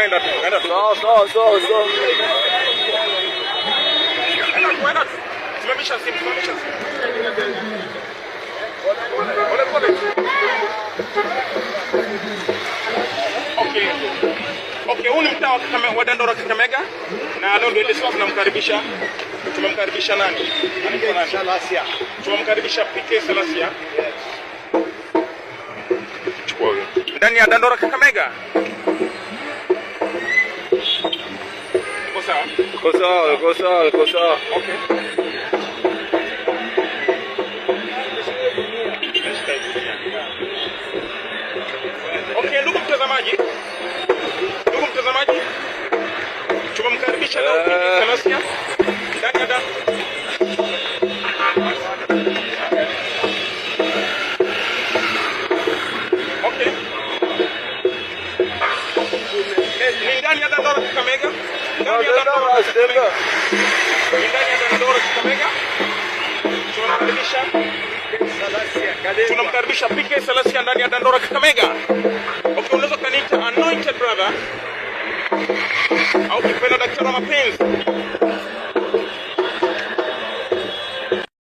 Wenda tu. So. Wenda tu. Simamisha simu. Pole. Okay, huu ni mtaa wa Dandora Kakamega na leo ndio ile siku tunamkaribisha. Tumemkaribisha nani? Salasia. Tumemkaribisha PK Salasia. Chukua huyo. Ndani ya Dandora Kakamega. Uko sawa. Okay. Okay, ndugu mtazamaji. Tumemkaribisha leo PK Salasia. Ndani ya Okay. Ni ndani ya Dandora Kakamega. Ndani ya Dandora Kakamega. Tunamkaribisha PK Salasia ndani ya Dandora Kakamega. Okay, unaweza kaniita anointed brother au kipenda daktari wa mapenzi.